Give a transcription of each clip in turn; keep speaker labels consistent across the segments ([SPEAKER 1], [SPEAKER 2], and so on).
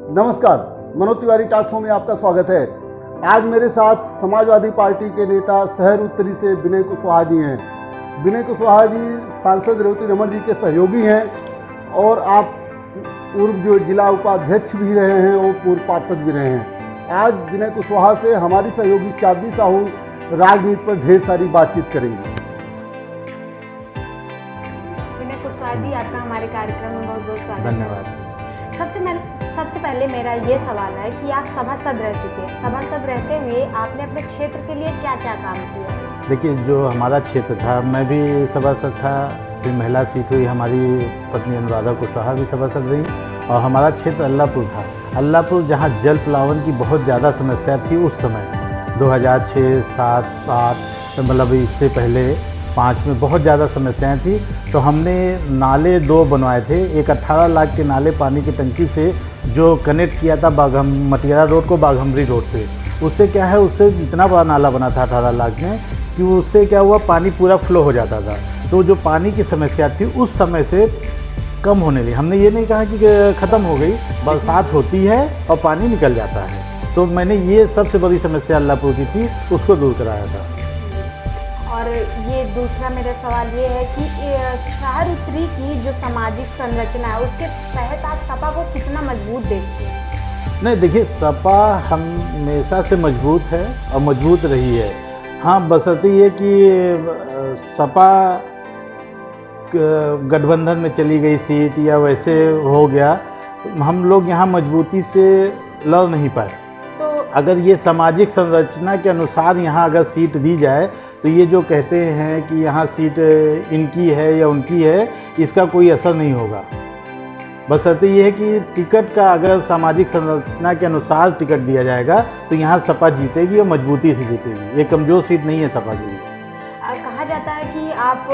[SPEAKER 1] नमस्कार, Manoj Tiwari talk show में आपका स्वागत है। आज मेरे साथ समाजवादी पार्टी के नेता शहर उत्तरी से विनय कुशवाहा जी हैं। विनय कुशवाहा जी सांसद रेवती रमन जी के सहयोगी हैं और आप पूर्व जो जिला उपाध्यक्ष भी रहे हैं और पूर्व पार्षद भी रहे हैं। आज विनय कुशवाहा से हमारी सहयोगी चांदनी साहू राजनीति पर ढेर सारी बातचीत करेंगे।
[SPEAKER 2] विनय कुशवाहा जी, आपका हमारे कार्यक्रम में बहुत बहुत स्वागत है।
[SPEAKER 3] धन्यवाद।
[SPEAKER 2] सबसे पहले मेरा ये सवाल है कि आप सभासद रह चुके हैं। सभासद रहते हुए आपने अपने क्षेत्र के लिए क्या क्या काम किया?
[SPEAKER 3] देखिए, जो हमारा क्षेत्र था, मैं भी सभासद था, फिर महिला सीट हुई, हमारी पत्नी अनुराधा कुशवाहा भी सभासद रही और हमारा क्षेत्र अल्लाहपुर था। अल्लाहपुर जहाँ जल प्लावन की बहुत ज़्यादा समस्या थी उस समय 2006, 7, 8 मतलब इससे पहले 5 में बहुत ज़्यादा समस्याएं थी। तो हमने नाले 2 बनवाए थे। एक 18 लाख के नाले पानी की टंकी से जो कनेक्ट किया था मटियारा रोड को बाघमरी रोड पे। उससे क्या है, उससे इतना बड़ा नाला बना था 18 लाख में कि उससे क्या हुआ, पानी पूरा फ्लो हो जाता था। तो जो पानी की समस्या थी उस समय से कम होने लगी। हमने ये नहीं कहा कि ख़त्म हो गई, बरसात होती है और पानी निकल जाता है। तो मैंने ये सबसे बड़ी समस्या अल्लाहपुर की थी, उसको दूर कराया था।
[SPEAKER 2] और ये दूसरा मेरा सवाल ये है कि शहर उत्तरी की जो सामाजिक संरचना है उसके तहत आप सपा को कितना मजबूत देखते हैं?
[SPEAKER 3] नहीं, देखिए, सपा हमेशा से मजबूत है और मजबूत रही है। हाँ, बशर्ते ये कि सपा गठबंधन में चली गई सीट या वैसे हो गया, हम लोग यहाँ मजबूती से लड़ नहीं पाए।
[SPEAKER 2] तो
[SPEAKER 3] अगर ये सामाजिक संरचना के अनुसार यहाँ अगर सीट दी जाए तो ये जो कहते हैं कि यहाँ सीट इनकी है या उनकी है, इसका कोई असर नहीं होगा। बशर्ते ये है कि टिकट का अगर सामाजिक संरचना के अनुसार टिकट दिया जाएगा तो यहाँ सपा जीतेगी और मजबूती से जीतेगी। ये कमज़ोर सीट नहीं है सपा के लिए।
[SPEAKER 2] कहा जाता है कि आप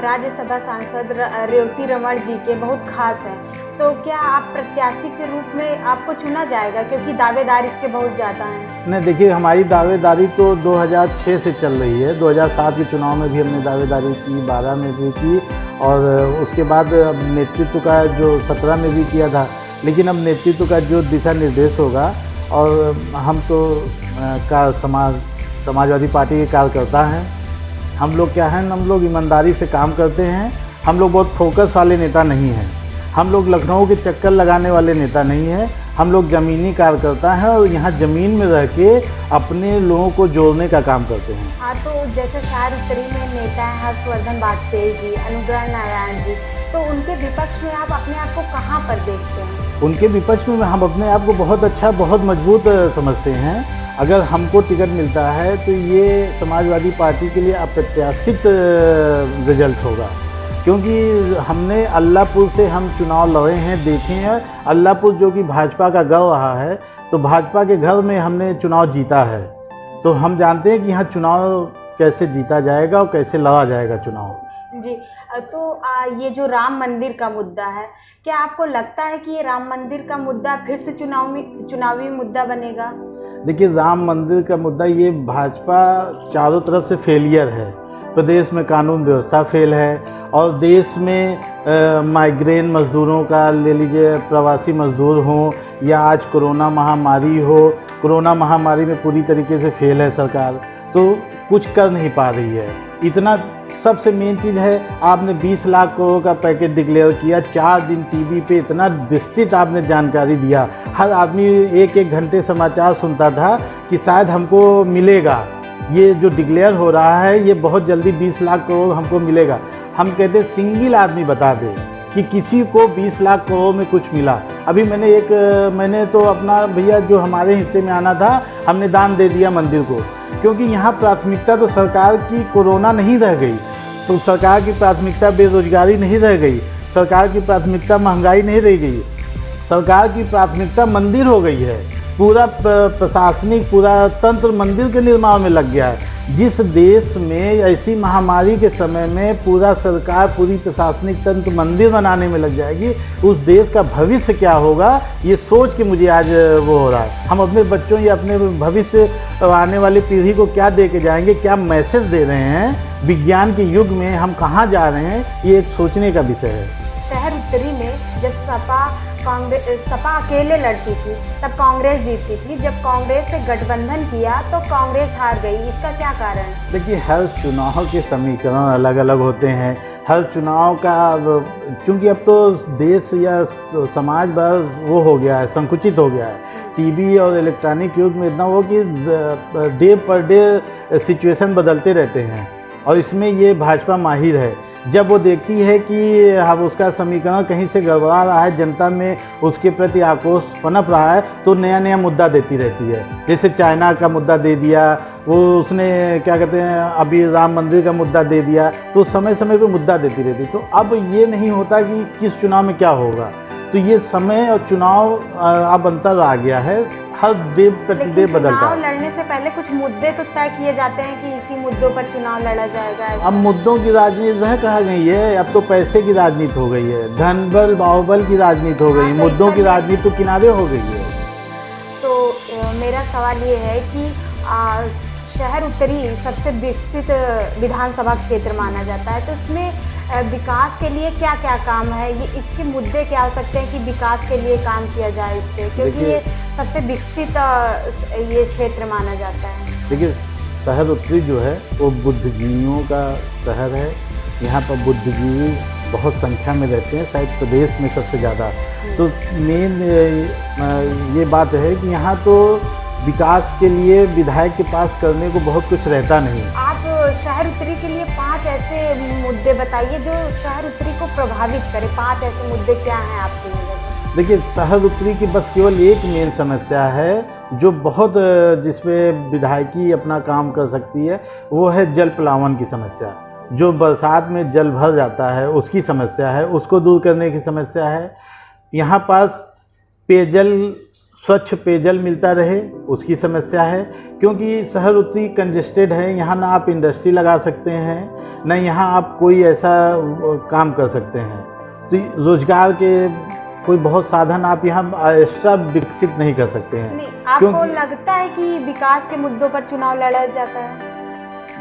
[SPEAKER 2] राज्यसभा सांसद रेवती रमन जी के बहुत खास हैं, तो क्या आप प्रत्याशी के रूप में आपको चुना जाएगा, क्योंकि दावेदार इसके बहुत ज़्यादा हैं?
[SPEAKER 3] नहीं, देखिए, हमारी दावेदारी तो 2006 से चल रही है। 2007 के चुनाव में भी हमने दावेदारी की, 12 में भी की और उसके बाद अब नेतृत्व का जो 17 में भी किया था। लेकिन अब नेतृत्व का जो दिशा निर्देश होगा, और हम तो समाजवादी पार्टी के कार्यकर्ता हैं। हम लोग क्या हैं, हम लोग ईमानदारी से काम करते हैं। हम लोग बहुत फोकस वाले नेता नहीं हैं। हम लोग लखनऊ के चक्कर लगाने वाले नेता नहीं हैं। हम लोग ज़मीनी कार्यकर्ता हैं और यहाँ ज़मीन में रह के अपने लोगों को जोड़ने का काम करते हैं।
[SPEAKER 2] हाँ, तो जैसे शहर उत्तरी में नेता हैं हर्षवर्धन वाजपेयी जी, अनुग्रह नारायण जी, तो उनके विपक्ष में आप अपने आप को कहाँ पर देखते हैं?
[SPEAKER 3] उनके विपक्ष में हम अपने आप को बहुत अच्छा, बहुत मजबूत समझते हैं। अगर हमको टिकट मिलता है तो ये समाजवादी पार्टी के लिए अप्रत्याशित रिजल्ट होगा, क्योंकि हमने अल्लाहपुर से हम चुनाव लड़े हैं, देखे हैं। अल्लाहपुर जो कि भाजपा का गढ़ रहा है, तो भाजपा के घर में हमने चुनाव जीता है। तो हम जानते हैं कि यहाँ चुनाव कैसे जीता जाएगा और कैसे लड़ा जाएगा चुनाव।
[SPEAKER 2] जी, तो ये जो राम मंदिर का मुद्दा है, क्या आपको लगता है कि ये राम मंदिर का मुद्दा फिर से चुनावी मुद्दा बनेगा?
[SPEAKER 3] देखिए, राम मंदिर का मुद्दा, ये भाजपा चारों तरफ से फेलियर है। प्रदेश में कानून व्यवस्था फेल है और देश में माइग्रेन मज़दूरों का ले लीजिए, प्रवासी मज़दूर हों या आज कोरोना महामारी हो, कोरोना महामारी में पूरी तरीके से फेल है सरकार, तो कुछ कर नहीं पा रही है। इतना सबसे मेन चीज़ है, आपने 20 लाख करोड़ का पैकेज डिक्लेयर किया, 4 दिन टीवी पे इतना विस्तृत आपने जानकारी दिया। हर आदमी 1-1 घंटे समाचार सुनता था कि शायद हमको मिलेगा, ये जो डिक्लेयर हो रहा है ये बहुत जल्दी 20 लाख करोड़ हमको मिलेगा। हम कहते सिंगल आदमी बता दे कि किसी को 20 लाख करोड़ में कुछ मिला। अभी मैंने तो अपना भैया जो हमारे हिस्से में आना था, हमने दान दे दिया मंदिर को, क्योंकि यहाँ प्राथमिकता तो सरकार की कोरोना नहीं रह गई, तो सरकार की प्राथमिकता बेरोजगारी नहीं रह गई, सरकार की प्राथमिकता महंगाई नहीं रह गई, सरकार की प्राथमिकता मंदिर हो गई है। पूरा प्रशासनिक पूरा तंत्र मंदिर के निर्माण में लग गया है। जिस देश में ऐसी महामारी के समय में पूरा सरकार, पूरी प्रशासनिक तंत्र मंदिर बनाने में लग जाएगी, उस देश का भविष्य क्या होगा, ये सोच के मुझे आज वो हो रहा है। हम अपने बच्चों या अपने भविष्य आने वाली पीढ़ी को क्या दे के जाएंगे, क्या मैसेज दे रहे हैं, विज्ञान के युग में हम कहाँ जा रहे हैं, ये एक सोचने का विषय है।
[SPEAKER 2] शहर उत्तरी में जब सपा अकेले लड़ती थी तब कांग्रेस जीतती थी, जब कांग्रेस से गठबंधन किया तो कांग्रेस हार गई, इसका क्या कारण?
[SPEAKER 3] देखिए, हर चुनाव के समीकरण अलग अलग होते हैं। हर चुनाव का, क्योंकि अब तो देश या समाज बस वो हो गया है, संकुचित हो गया है। टीवी और इलेक्ट्रॉनिक युग में इतना हो कि डे पर डे सिचुएशन बदलते रहते हैं, और इसमें ये भाजपा माहिर है। जब वो देखती है कि अब उसका समीकरण कहीं से गड़बड़ा रहा है, जनता में उसके प्रति आक्रोश पनप रहा है, तो नया नया मुद्दा देती रहती है। जैसे चाइना का मुद्दा दे दिया, वो उसने क्या कहते हैं अभी राम मंदिर का मुद्दा दे दिया, तो समय समय पे मुद्दा देती रहती। तो अब ये नहीं होता कि किस चुनाव में क्या होगा, तो ये समय और चुनाव अब अंतर आ गया है, हर डे प्रतिडे बदलता है।
[SPEAKER 2] चुनाव लड़ने से पहले कुछ मुद्दे तो तय किए जाते हैं कि इसी मुद्दों पर चुनाव लड़ा जाएगा।
[SPEAKER 3] अब मुद्दों की राजनीति है कहा गई है, अब तो पैसे की राजनीति हो गई है, धन बल बाहुबल की राजनीति हो गई, मुद्दों की राजनीति तो किनारे हो गई है।
[SPEAKER 2] तो मेरा सवाल ये है कि शहर उत्तरी सबसे विकसित विधानसभा क्षेत्र माना जाता है, तो इसमें विकास के लिए क्या क्या काम है, ये इसके मुद्दे क्या हो सकते हैं कि विकास के लिए काम किया जाए इससे, क्योंकि ये सबसे विकसित ये क्षेत्र माना जाता है।
[SPEAKER 3] देखिए, शहर उत्तरी जो है वो बुद्धिजीवियों का शहर है। यहाँ पर बुद्धिजीवी बहुत संख्या में रहते हैं, शायद प्रदेश में सबसे ज़्यादा। तो मेन ये बात है कि यहाँ तो विकास के लिए विधायक के पास करने को बहुत कुछ रहता नहीं।
[SPEAKER 2] आप शहर उत्तरी के लिए 5 ऐसे मुद्दे बताइए जो शहर उत्तरी को प्रभावित करें। 5 ऐसे मुद्दे क्या हैं आपकी नज़र में?
[SPEAKER 3] देखिए, शहर उत्तरी की बस केवल एक मेन समस्या है जो बहुत जिसमें विधायकी अपना काम कर सकती है, वो है जल प्लावन की समस्या। जो बरसात में जल भर जाता है उसकी समस्या है, उसको दूर करने की समस्या है। यहाँ पास पेयजल, स्वच्छ पेयजल मिलता रहे, उसकी समस्या है, क्योंकि शहर उत्तरी कंजेस्टेड है। यहाँ ना आप इंडस्ट्री लगा सकते हैं, ना यहाँ आप कोई ऐसा काम कर सकते हैं, तो रोजगार के कोई बहुत साधन आप यहाँ एक्स्ट्रा विकसित नहीं कर सकते हैं।
[SPEAKER 2] नहीं, आपको लगता है कि विकास के मुद्दों पर चुनाव लड़ा जाता है?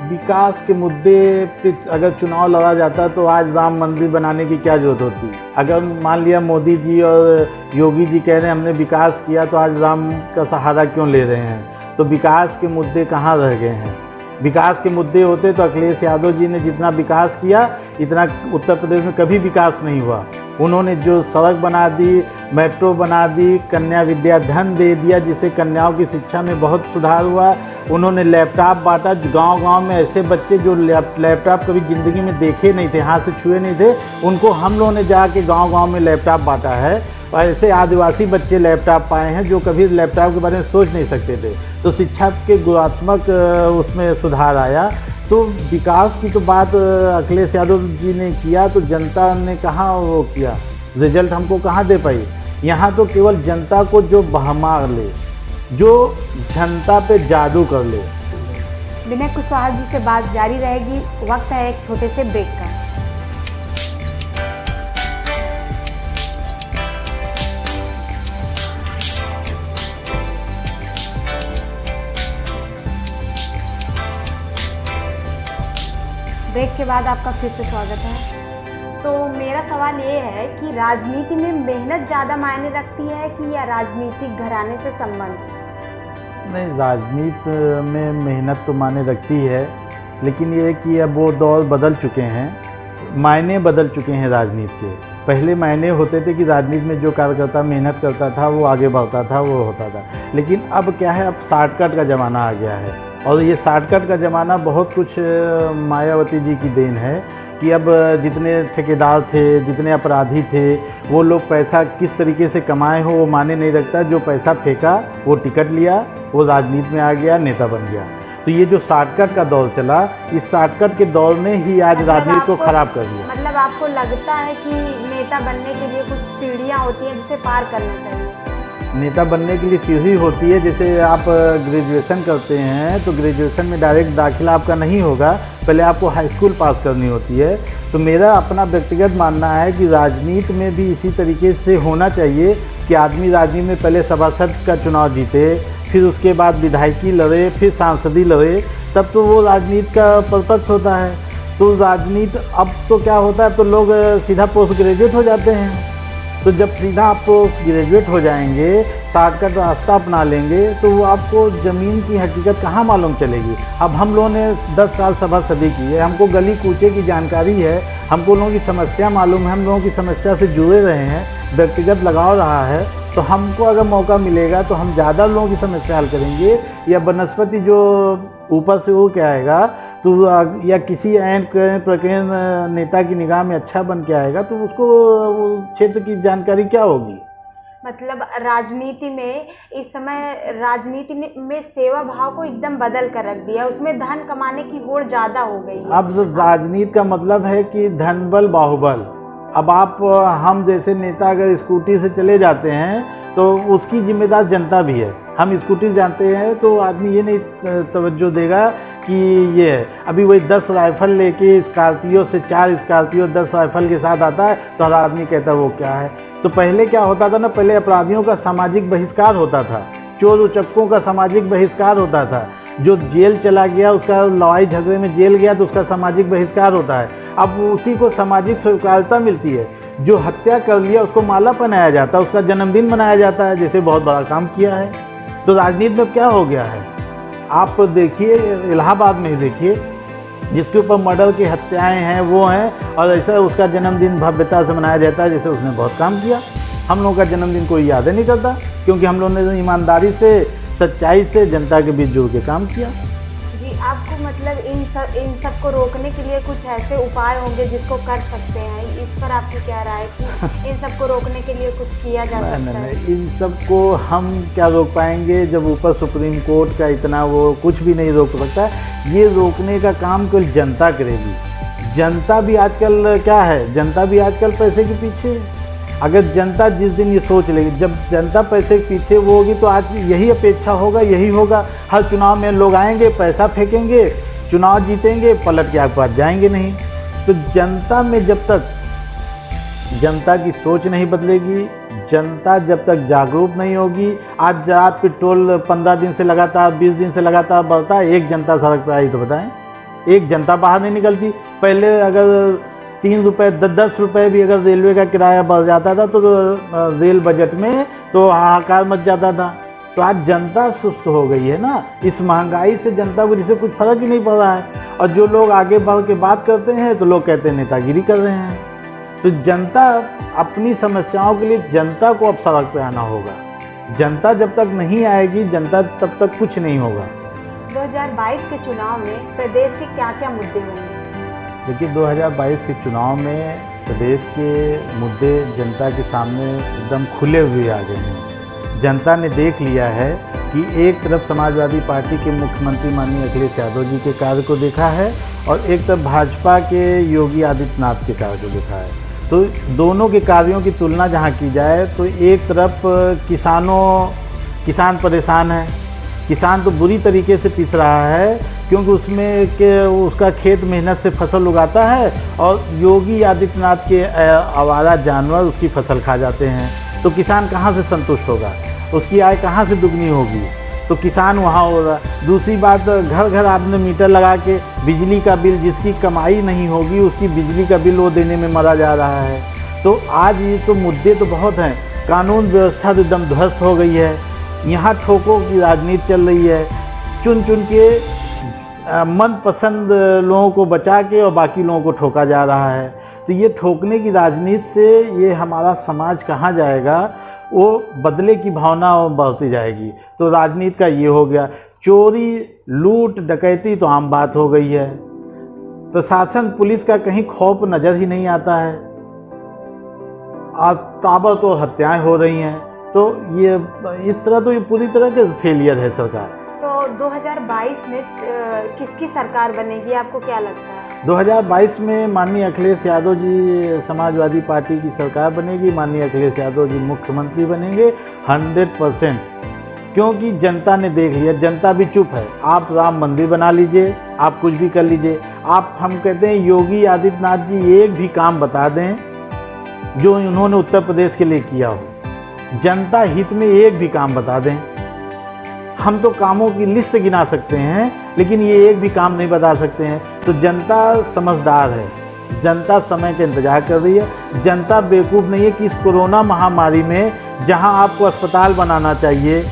[SPEAKER 3] विकास के मुद्दे पे अगर चुनाव लड़ा जाता तो आज राम मंदिर बनाने की क्या जरूरत होती? अगर मान लिया मोदी जी और योगी जी कह रहे हैं हमने विकास किया, तो आज राम का सहारा क्यों ले रहे हैं? तो विकास के मुद्दे कहाँ रह गए हैं? विकास के मुद्दे होते तो अखिलेश यादव जी ने जितना विकास किया, इतना उत्तर प्रदेश में कभी विकास नहीं हुआ। उन्होंने जो सड़क बना दी, मेट्रो बना दी, कन्या विद्या धन दे दिया, जिससे कन्याओं की शिक्षा में बहुत सुधार हुआ। उन्होंने लैपटॉप बांटा, गांव-गांव में ऐसे बच्चे जो लैपटॉप कभी ज़िंदगी में देखे नहीं थे, हाथ से छुए नहीं थे, उनको हम लोगों ने जाके गांव-गांव में लैपटॉप बांटा है। और ऐसे आदिवासी बच्चे लैपटॉप पाए हैं जो कभी लैपटॉप के बारे में सोच नहीं सकते थे। तो शिक्षा के गुणात्मक उसमें सुधार आया। तो विकास की तो बात अखिलेश यादव जी ने किया, तो जनता ने कहाँ वो किया, रिजल्ट हमको कहाँ दे पाई? यहाँ तो केवल जनता को जो बहमा ले, जो जनता पे जादू कर ले।
[SPEAKER 2] विनय कुशवाहा जी से बात जारी रहेगी। वक्त है एक छोटे से ब्रेक का। ब्रेक के बाद आपका फिर से स्वागत है। तो मेरा सवाल ये है कि राजनीति में मेहनत ज़्यादा मायने रखती है कि या राजनीतिक घराने से संबंध?
[SPEAKER 3] नहीं, राजनीति में मेहनत तो मायने रखती है, लेकिन ये है कि अब वो दौर बदल चुके हैं, मायने बदल चुके हैं राजनीति के। पहले मायने होते थे कि राजनीति में जो कार्यकर्ता मेहनत करता था वो आगे बढ़ता था, वो होता था। लेकिन अब क्या है, अब शॉर्टकट का ज़माना आ गया है, और ये शॉर्टकट का ज़माना बहुत कुछ मायावती जी की देन है कि अब जितने ठेकेदार थे, जितने अपराधी थे, वो लोग पैसा किस तरीके से कमाए हो वो माने नहीं रखता। जो पैसा फेंका, वो टिकट लिया, वो राजनीति में आ गया, नेता बन गया। तो ये जो शॉर्टकट का दौर चला, इस शॉर्टकट के दौर ने ही आज राजनीति को खराब कर दिया।
[SPEAKER 2] मतलब आपको लगता है कि नेता बनने के लिए कुछ सीढ़ियाँ होती हैं जिसे पार करना चाहिए?
[SPEAKER 3] नेता बनने के लिए सीढ़ी होती है, जैसे आप ग्रेजुएशन करते हैं तो ग्रेजुएशन में डायरेक्ट दाखिला आपका नहीं होगा, पहले आपको हाई स्कूल पास करनी होती है। तो मेरा अपना व्यक्तिगत मानना है कि राजनीति में भी इसी तरीके से होना चाहिए कि आदमी राजनीति में पहले सभासद का चुनाव जीते, फिर उसके बाद विधायकी लड़े, फिर सांसदी लड़े, तब तो वो राजनीति का परपक्ष होता है। तो राजनीति अब तो क्या होता है, तो लोग सीधा पोस्ट ग्रेजुएट हो जाते हैं। तो जब सीधा आप पोस्ट ग्रेजुएट हो जाएंगे, शॉर्टकट रास्ता अपना लेंगे, तो वो आपको ज़मीन की हकीकत कहाँ मालूम चलेगी। अब हम लोगों ने 10 साल सभा सदी की है, हमको गली कूचे की जानकारी है, हमको लोगों की समस्या मालूम है, हम लोगों की समस्या से जुड़े रहे हैं, व्यक्तिगत लगाव रहा है। तो हमको अगर मौका मिलेगा तो हम ज़्यादा लोगों की समस्या हल करेंगे। या बनस्पति जो ऊपर से वो क्या आएगा, तो या किसी ऐन प्रकीर्ण नेता की निगाह में अच्छा बन के आएगा, तो उसको क्षेत्र की जानकारी क्या होगी।
[SPEAKER 2] मतलब राजनीति में इस समय राजनीति में सेवा भाव को एकदम बदल कर रख दिया, उसमें धन कमाने की होड़ ज़्यादा हो गई है।
[SPEAKER 3] अब राजनीति का मतलब है कि धन बल बाहुबल। अब हम जैसे नेता अगर स्कूटी से चले जाते हैं तो उसकी जिम्मेदार जनता भी है। हम स्कूटी जाते हैं तो आदमी ये नहीं तवज्जो देगा कि ये है। अभी वही 10 राइफल लेके स्कॉर्पियो से 4 स्कॉर्पियो 10 राइफल के साथ आता है तो हर आदमी कहता है वो क्या है। तो पहले क्या होता था ना, पहले अपराधियों का सामाजिक बहिष्कार होता था, चोर उचक्कों का सामाजिक बहिष्कार होता था, जो जेल चला गया उसका लड़ाई झगड़े में जेल गया तो उसका सामाजिक बहिष्कार होता है। अब उसी को सामाजिक स्वीकार्यता मिलती है। जो हत्या कर लिया उसको माला पहनाया जाता है, उसका जन्मदिन मनाया जाता है, जैसे बहुत बड़ा काम किया है। तो राजनीति में क्या हो गया है, आप देखिए इलाहाबाद में ही देखिए, जिसके ऊपर मर्डर की हत्याएं हैं वो हैं, और ऐसा उसका जन्मदिन भव्यता से मनाया जाता है जैसे उसने बहुत काम किया। हम लोगों का जन्मदिन कोई याद ही नहीं करता, क्योंकि हम लोगों ने ईमानदारी से सच्चाई से जनता के बीच जुड़ के काम किया।
[SPEAKER 2] जी, आपको मतलब इन सब को रोकने के लिए कुछ ऐसे उपाय होंगे जिसको कर सकते हैं, इस पर आपकी क्या राय है कि इन सब को रोकने के लिए कुछ किया जा सकता है?
[SPEAKER 3] इन सब को हम क्या रोक पाएंगे जब ऊपर सुप्रीम कोर्ट का इतना वो कुछ भी नहीं रोक सकता। ये रोकने का काम केवल जनता करेगी। जनता भी आजकल क्या है, जनता भी आजकल पैसे के पीछे है। अगर जनता जिस दिन ये सोच लेगी, जब जनता पैसे के पीछे वो होगी तो आज यही अपेक्षा होगा, यही होगा। हर चुनाव में लोग आएंगे, पैसा फेंकेंगे, चुनाव जीतेंगे, पलट के आपके पास जाएंगे नहीं। तो जनता में जब तक जनता की सोच नहीं बदलेगी, जनता जब तक जागरूक नहीं होगी। आज रात पेट्रोल 15 दिन से लगातार 20 दिन से लगातार बढ़ता है, एक जनता सड़क पर आई तो बताएं, एक जनता बाहर नहीं निकलती। पहले अगर 3 रुपये 10 रुपये भी अगर रेलवे का किराया बढ़ जाता था तो रेल बजट में तो हाहाकार मच जाता था। तो आज जनता सुस्त हो गई है ना, इस महंगाई से जनता को जिसे कुछ फर्क ही नहीं पड़ रहा है। और जो लोग आगे बढ़ के बात करते हैं तो लोग कहते हैं नेतागिरी कर रहे हैं। तो जनता अपनी समस्याओं के लिए जनता को अब सड़क पे आना होगा। जनता जब तक नहीं आएगी, जनता तब तक कुछ नहीं होगा।
[SPEAKER 2] 2022 के चुनाव में प्रदेश के क्या क्या मुद्दे होंगे?
[SPEAKER 3] देखिए 2022 के चुनाव में प्रदेश के मुद्दे जनता के सामने एकदम खुले हुए आ गए हैं। जनता ने देख लिया है कि एक तरफ समाजवादी पार्टी के मुख्यमंत्री माननीय अखिलेश यादव जी के कार्य को देखा है और एक तरफ भाजपा के योगी आदित्यनाथ के कार्य को देखा है। तो दोनों के कार्यों की तुलना जहां की जाए तो एक तरफ किसान परेशान है, किसान तो बुरी तरीके से पिस रहा है, क्योंकि उसका खेत मेहनत से फसल उगाता है और योगी आदित्यनाथ के आवारा जानवर उसकी फसल खा जाते हैं। तो किसान कहाँ से संतुष्ट होगा, उसकी आय कहाँ से दुगनी होगी। तो किसान वहाँ हो रहा। दूसरी बात, घर घर आपने मीटर लगा के बिजली का बिल, जिसकी कमाई नहीं होगी उसकी बिजली का बिल वो देने में मरा जा रहा है। तो आज ये तो मुद्दे तो बहुत हैं। कानून व्यवस्था तो एकदम ध्वस्त हो गई है। यहाँ ठोकों की राजनीति चल रही है, चुन चुन के मनपसंद लोगों को बचा के और बाकी लोगों को ठोका जा रहा है। तो ये ठोकने की राजनीति से ये हमारा समाज कहाँ जाएगा, वो बदले की भावना बढ़ती जाएगी। तो राजनीति का ये हो गया। चोरी लूट डकैती तो आम बात हो गई है। प्रशासन पुलिस का कहीं खौफ नज़र ही नहीं आता है और ताबड़तोड़ हत्याएं हो रही हैं। तो ये इस तरह तो ये पूरी तरह के फेलियर है सरकार।
[SPEAKER 2] तो 2022 में किसकी सरकार बनेगी, आपको क्या लगता है?
[SPEAKER 3] 2022 में माननीय अखिलेश यादव जी समाजवादी पार्टी की सरकार बनेगी। माननीय अखिलेश यादव जी मुख्यमंत्री बनेंगे 100%, क्योंकि जनता ने देख लिया। जनता भी चुप है। आप राम मंदिर बना लीजिए, आप कुछ भी कर लीजिए, हम कहते हैं योगी आदित्यनाथ जी एक भी काम बता दें जो उन्होंने उत्तर प्रदेश के लिए किया हो, जनता हित में एक भी काम बता दें। हम तो कामों की लिस्ट गिना सकते हैं, लेकिन ये एक भी काम नहीं बता सकते हैं। तो जनता समझदार है, जनता समय का इंतजार कर रही है। जनता बेवकूफ़ नहीं है कि इस कोरोना महामारी में जहां आपको अस्पताल बनाना चाहिए,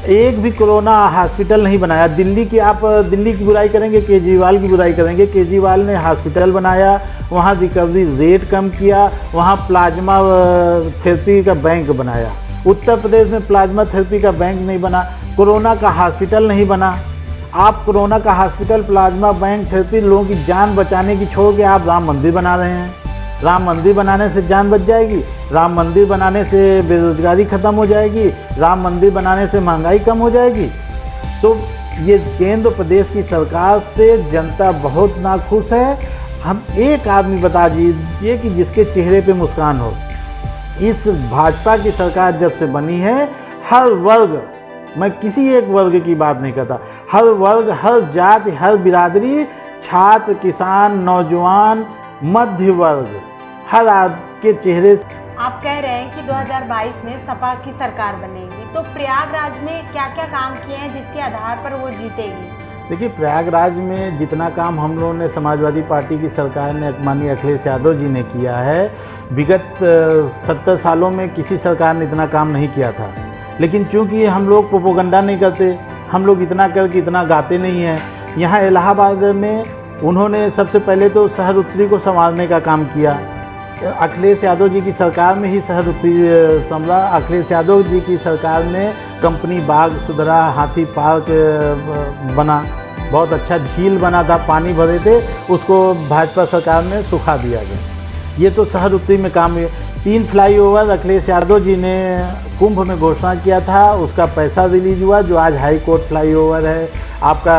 [SPEAKER 3] एक भी कोरोना हॉस्पिटल नहीं बनाया। दिल्ली की बुराई करेंगे, केजरीवाल की बुराई करेंगे। केजरीवाल ने हॉस्पिटल बनाया, वहाँ रिकवरी रेट कम किया, वहाँ प्लाज्मा थेरेपी का बैंक बनाया। उत्तर प्रदेश में प्लाज्मा थेरेपी का बैंक नहीं बना, कोरोना का हॉस्पिटल नहीं बना। आप कोरोना का हॉस्पिटल, प्लाज्मा बैंक, थेरेपी, लोगों की जान बचाने की छोड़ के आप राम मंदिर बना रहे हैं। राम मंदिर बनाने से जान बच जाएगी? राम मंदिर बनाने से बेरोजगारी ख़त्म हो जाएगी? राम मंदिर बनाने से महंगाई कम हो जाएगी? तो ये केंद्र प्रदेश की सरकार से जनता बहुत नाखुश है। हम एक आदमी बता दीजिए कि जिसके चेहरे पे मुस्कान हो। इस भाजपा की सरकार जब से बनी है, हर वर्ग, मैं किसी एक वर्ग की बात नहीं करता, हर वर्ग, हर जाति, हर बिरादरी, छात्र, किसान, नौजवान, मध्य वर्ग, हर आपके चेहरे।
[SPEAKER 2] आप कह रहे हैं कि 2022 में सपा की सरकार बनेगी, तो प्रयागराज में क्या क्या काम किए हैं जिसके आधार पर वो जीतेगी?
[SPEAKER 3] देखिए, प्रयागराज में जितना काम हम लोगों ने, समाजवादी पार्टी की सरकार ने, माननीय अखिलेश यादव जी ने किया है, विगत 70 सालों में किसी सरकार ने इतना काम नहीं किया था। लेकिन चूंकि हम लोग प्रोपोगंडा नहीं करते, हम लोग इतना करके इतना गाते नहीं हैं। यहाँ इलाहाबाद में उन्होंने सबसे पहले तो शहर उत्तरी को संवारने का काम किया। अखिलेश यादव जी की सरकार में ही शहर उत्तरी संभला। अखिलेश यादव जी की सरकार में कंपनी बाग सुधरा, हाथी पार्क बना, बहुत अच्छा झील बना था, पानी भरे थे, उसको भाजपा सरकार में सुखा दिया गया। ये तो शहर उत्तरी में काम है। 3 फ्लाईओवर अखिलेश यादव जी ने कुंभ में घोषणा किया था, उसका पैसा रिलीज हुआ, जो आज हाई कोर्ट फ्लाईओवर है, आपका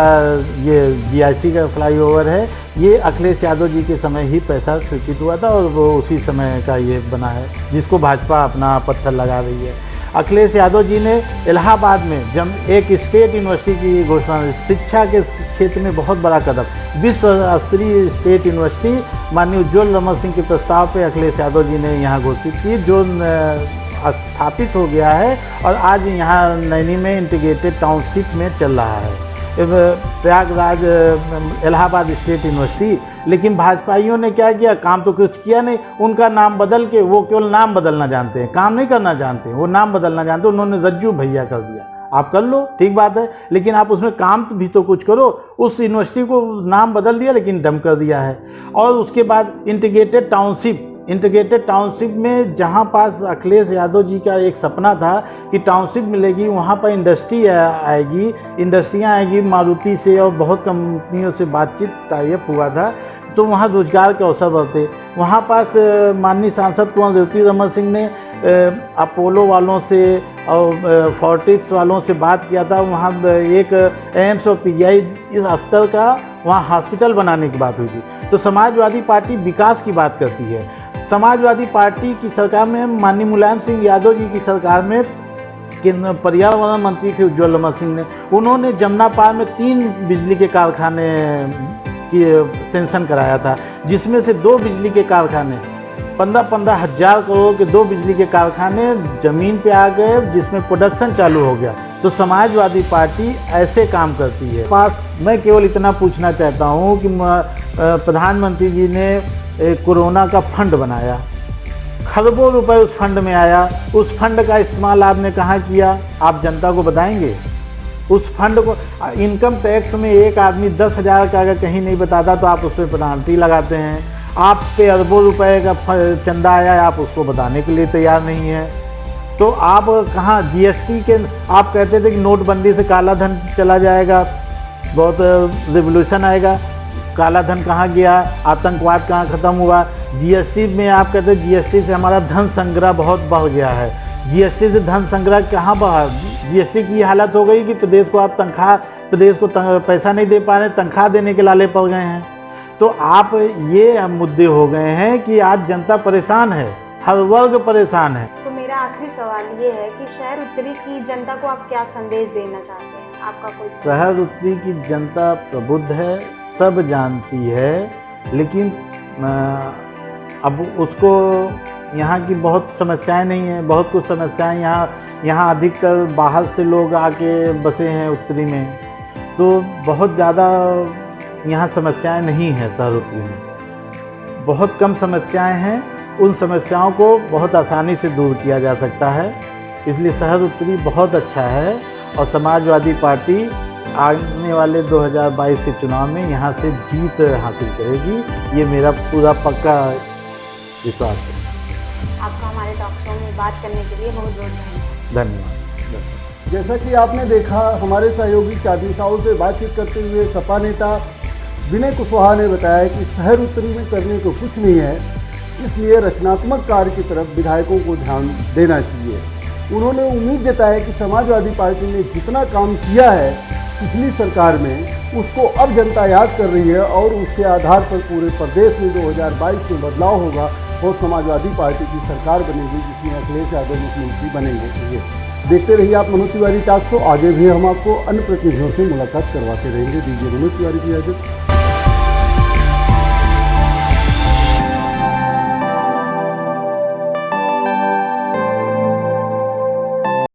[SPEAKER 3] ये GIC का फ्लाईओवर है, ये अखिलेश यादव जी के समय ही पैसा स्वीकृत हुआ था और वो उसी समय का ये बना है, जिसको भाजपा अपना पत्थर लगा रही है। अखिलेश यादव जी ने इलाहाबाद में जब एक स्टेट यूनिवर्सिटी की घोषणा, शिक्षा के क्षेत्र में बहुत बड़ा कदम, विश्व स्तरीय स्टेट यूनिवर्सिटी माननीय उज्ज्वल रमन सिंह के प्रस्ताव पे अखिलेश यादव जी ने यहाँ घोषित की, जो स्थापित हो गया है और आज यहाँ नैनी में इंटीग्रेटेड टाउनशिप में चल रहा है, प्रयागराज इलाहाबाद स्टेट यूनिवर्सिटी। लेकिन भाजपाइयों ने क्या किया? काम तो कुछ किया नहीं। उनका नाम बदल के, वो केवल नाम बदलना जानते हैं, काम नहीं करना जानते, वो नाम बदलना जानते हैं। उन्होंने रज्जू भैया कर दिया। आप कर लो, ठीक बात है, लेकिन आप उसमें काम भी तो कुछ करो। उस यूनिवर्सिटी को नाम बदल दिया लेकिन डम कर दिया है। और उसके बाद इंटीग्रेटेड टाउनशिप में जहाँ पास अखिलेश यादव जी का एक सपना था कि टाउनशिप मिलेगी, वहाँ पर इंडस्ट्री आएगी, इंडस्ट्रियाँ आएगी मारुति से और बहुत कंपनियों से बातचीत टाइप हुआ था, तो वहाँ रोजगार के अवसर बढ़ते। वहाँ पास माननीय सांसद कुंवर रेवती रमन सिंह ने अपोलो वालों से और फोर्टिक्स वालों से बात किया था। वहाँ एक एम्स और PGI इस स्तर का वहाँ हॉस्पिटल बनाने की बात हुई थी। तो समाजवादी पार्टी विकास की बात करती है। समाजवादी पार्टी की सरकार में माननीय मुलायम सिंह यादव जी की सरकार में पर्यावरण मंत्री थे उज्ज्वल रमन सिंह ने, उन्होंने जमुना पार में 3 बिजली के कारखाने की सेंक्शन कराया था, जिसमें से 2 बिजली के कारखाने 15-15 हज़ार करोड़ के 2 बिजली के कारखाने ज़मीन पे आ गए, जिसमें प्रोडक्शन चालू हो गया। तो समाजवादी पार्टी ऐसे काम करती है। मैं केवल इतना पूछना चाहता हूँ कि प्रधानमंत्री जी ने कोरोना का फंड बनाया, खरबों रुपए उस फंड में आया, उस फंड का इस्तेमाल आपने कहाँ किया? आप जनता को बताएंगे? उस फंड को इनकम टैक्स में एक आदमी 10,000 का अगर कहीं नहीं बताता तो आप उस पर पेनाल्टी लगाते हैं। आप पे अरबों रुपए का चंदा आया है, आप उसको बताने के लिए तैयार नहीं है। तो आप कहाँ GST के, आप कहते थे कि नोटबंदी से काला धन चला जाएगा, बहुत रिवोल्यूशन आएगा, काला धन कहाँ गया? आतंकवाद कहाँ ख़त्म हुआ? GST में आप कहते हैं GST से हमारा धन संग्रह बहुत बढ़ गया है। GST से धन संग्रह कहाँ बढ़ा? GST की हालत हो गई कि प्रदेश को आप प्रदेश को पैसा नहीं दे पा रहे, तनख्वाह देने के लाले पड़ गए हैं। तो आप ये मुद्दे हो गए हैं कि आज जनता परेशान है, हर वर्ग परेशान है।
[SPEAKER 2] तो मेरा आखिरी सवाल ये है कि शहर उत्तरी की जनता को आप क्या संदेश देना चाहते हैं? आपका कोई?
[SPEAKER 3] शहर उत्तरी की जनता प्रबुद्ध है, सब जानती है, लेकिन अब उसको यहाँ की बहुत समस्याएं नहीं हैं, बहुत कुछ समस्याएं यहाँ अधिकतर बाहर से लोग आके बसे हैं उत्तरी में। तो बहुत ज़्यादा यहाँ समस्याएं नहीं हैं सहरोत्री में। बहुत कम समस्याएं हैं, उन समस्याओं को बहुत आसानी से दूर किया जा सकता है। इसलिए सहरोत्री बहुत अच्छा है और समाजवादी पार्टी आने वाले 2022 के चुनाव में यहाँ से जीत हासिल करेगी, ये मेरा पूरा पक्का विश्वास है।
[SPEAKER 2] आपका हमारे टॉक शो में बात करने के लिए बहुत बहुत धन्यवाद।
[SPEAKER 3] धन्यवाद।
[SPEAKER 1] जैसा कि आपने देखा, हमारे सहयोगी चांदनी साहू से बातचीत करते हुए सपा नेता विनय कुशवाहा ने बताया कि शहर उत्तरी में करने को कुछ नहीं है, इसलिए रचनात्मक कार्य की तरफ विधायकों को ध्यान देना चाहिए। उन्होंने उम्मीद जताया कि समाजवादी पार्टी ने जितना काम किया है पिछली सरकार में, उसको अब जनता याद कर रही है और उसके आधार पर पूरे प्रदेश में 2022 में बदलाव होगा और समाजवादी पार्टी की सरकार बनेगी, जिसमें अखिलेश यादव मुख्यमंत्री बनेंगे। देखते रहिए आप मनोज तिवारी टॉक शो। आगे भी हम आपको अन्य प्रतिनिधियों से मुलाकात करवाते रहेंगे। दीजिए मनोज तिवारी की इजाजत।